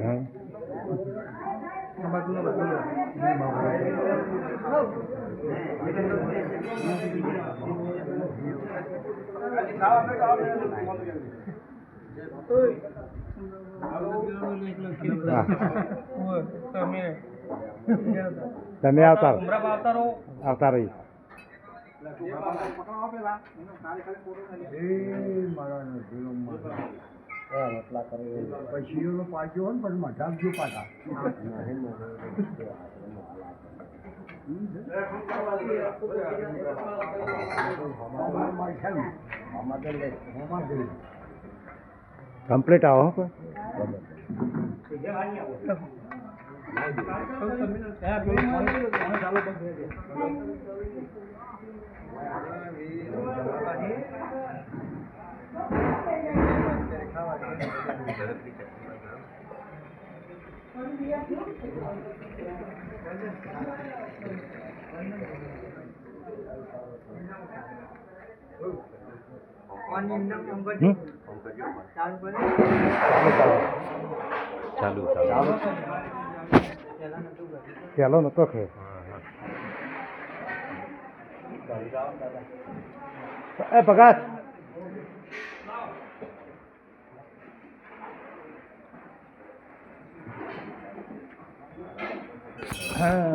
હા તમે આવતા રહી પછી પાડ્યો હોય ને પણ મઢાવજો પાછા કમ્પ્લીટ આવો કોઈ ચાલુ ચાલો નતો ખે એ ભગત હા